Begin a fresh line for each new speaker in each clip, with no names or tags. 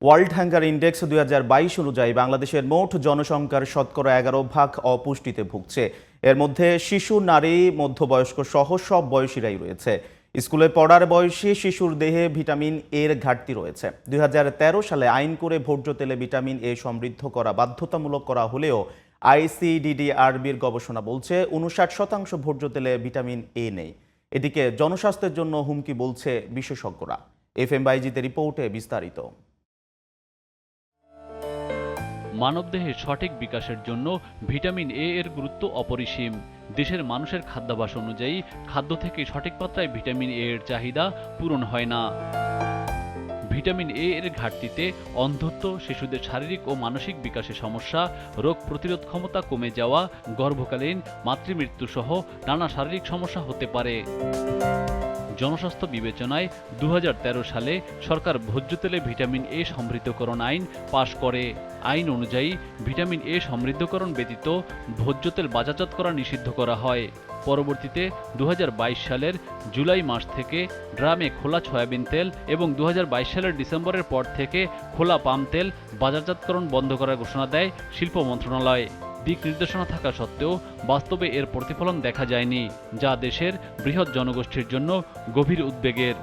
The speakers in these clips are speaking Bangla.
ওয়ার্ল্ড হাঙ্গার ইন্ডেক্স 2022 অনুযায়ী বাংলাদেশের মোট জনসংখ্যার শতকরা 11% অপুষ্টিতে ভুগছে। এর মধ্যে শিশু, নারী, মধ্যবয়স্ক সহ সব বয়সীরাই রয়েছে। স্কুলে পড়ার বয়সী শিশুর দেহে ভিটামিন এর ঘাটতি রয়েছে। 2013 সালে আইন করে ভোজ্য তেলে ভিটামিন এ সমৃদ্ধ করা বাধ্যতামূলক করা হলেও আইসিডিডিআরবির গবেষণা বলছে 59% ভোজ্য তেলে ভিটামিন এ নেই। এদিকে জনস্বাস্থ্যের জন্য হুমকি বলছে বিশেষজ্ঞরা। FM বাইজিতের রিপোর্টে বিস্তারিত।
মানবদেহের সঠিক বিকাশের জন্য ভিটামিন এ এর গুরুত্ব অপরিসীম। দেশের মানুষের খাদ্যাভ্যাস অনুযায়ী খাদ্য থেকে সঠিক মাত্রায় ভিটামিন এ এর চাহিদা পূরণ হয় না। ভিটামিন এ এর ঘাটতিতে অন্ধত্ব, শিশুদের শারীরিক ও মানসিক বিকাশে সমস্যা, রোগ প্রতিরোধ ক্ষমতা কমে যাওয়া, গর্ভকালীন মাতৃমৃত্যু সহ নানা শারীরিক সমস্যা হতে পারে। জনস্বাস্থ্য বিবেচনায় 2013 সালে সরকার ভোজ্য তেলে ভিটামিন এ সমৃদ্ধকরণ আইন পাশ করে। আইন অনুযায়ী ভিটামিন এ সমৃদ্ধকরণ ব্যতীত ভোজ্য তেল বাজারজাত করা নিষিদ্ধ করা হয়। পরবর্তীতে 2022 সালের জুলাই মাস থেকে ড্রামে খোলা সয়াবিন তেল এবং 2022 সালের ডিসেম্বরের পর থেকে খোলা পাম তেল বাজারজাতকরণ বন্ধ করার ঘোষণা দেয় শিল্প মন্ত্রণালয়। দিক নির্দেশনা থাকা সত্ত্বেও বাস্তবে এর প্রতিফলন দেখা যায়নি, যা দেশের বৃহৎ জনগোষ্ঠীর জন্য গভীর উদ্বেগের।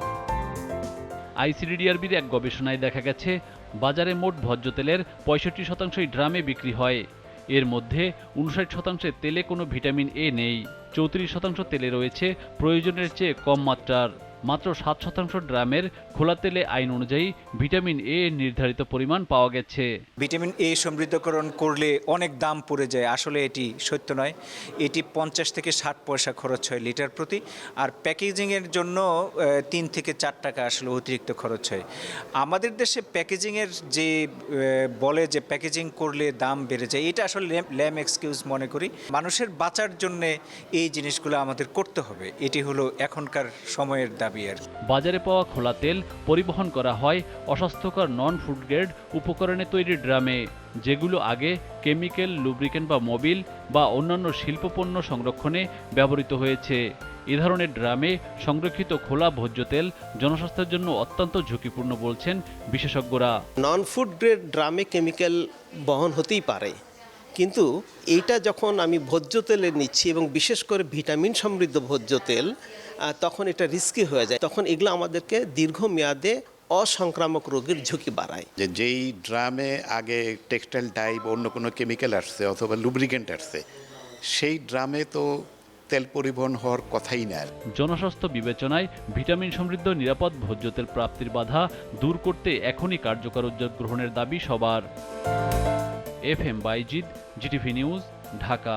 আইসিডিডিআরবির এক গবেষণায় দেখা গেছে, বাজারে মোট ভোজ্য তেলের 65% ড্রামে বিক্রি হয়। এর মধ্যে 59% তেলে কোনো ভিটামিন এ নেই। 34% তেলে রয়েছে প্রয়োজনের চেয়ে কম মাত্রার। মাত্র 7% ড্রামের খোলা তেলে আইন অনুযায়ী ভিটামিন এ এর নির্ধারিত পরিমাণ পাওয়া গেছে।
ভিটামিন এ সমৃদ্ধকরণ করলে অনেক দাম পড়ে যায়, আসলে এটি সত্য নয়। এটি 50 থেকে 60 পয়সা খরচ হয় লিটার প্রতি, আর প্যাকেজিংয়ের জন্য 3 থেকে 4 টাকা আসলে অতিরিক্ত খরচ হয়। আমাদের দেশে প্যাকেজিংয়ের যে বলে যে প্যাকেজিং করলে দাম বেড়ে যায়, এটা আসলে ল্যাম এক্সকিউজ মনে করি। মানুষের বাঁচার জন্যে এই জিনিসগুলো আমাদের করতে হবে, এটি হলো এখনকার সময়ের দাবি।
বাজারে পাওয়া খোলা তেল পরিবহন করা হয় অস্বাস্থ্যকর নন ফুড গ্রেড উপকরণে তৈরি ড্রামে, যেগুলো আগে কেমিক্যাল, লুব্রিকেন্ট বা মোবিল বা অন্যান্য শিল্পপণ্য সংরক্ষণে ব্যবহৃত হয়েছে। এ ধরনের ড্রামে সংরক্ষিত খোলা ভোজ্য তেল জনস্বাস্থ্যের জন্য অত্যন্ত ঝুঁকিপূর্ণ বলছেন বিশেষজ্ঞরা।
নন ফুড গ্রেড ড্রামে কেমিক্যাল বহন হতেই পারে, কিন্তু এইটা যখন আমি ভোজ্য তেলে নিচ্ছি এবং বিশেষ করে ভিটামিন সমৃদ্ধ ভোজ্য তেল, তখন এটা রিস্কি হয়ে যায়। তখন এগুলো আমাদেরকে দীর্ঘমেয়াদে অসংক্রামক রোগের ঝুঁকি বাড়ায়।
যেই ড্রামে আগে টেক্সটাইল ডাই বা অন্য কোনো কেমিক্যাল আসছে অথবা লুব্রিকেন্ট আসছে, সেই ড্রামে তো তেল পরিবহন হওয়ার কথাই না।
জনস্বাস্থ্য বিবেচনায় ভিটামিন সমৃদ্ধ নিরাপদ ভোজ্য তেল প্রাপ্তির বাধা দূর করতে এখনই কার্যকর উদ্যোগ গ্রহণের দাবি সবার। FM Bayezid, GTV news, Dhaka.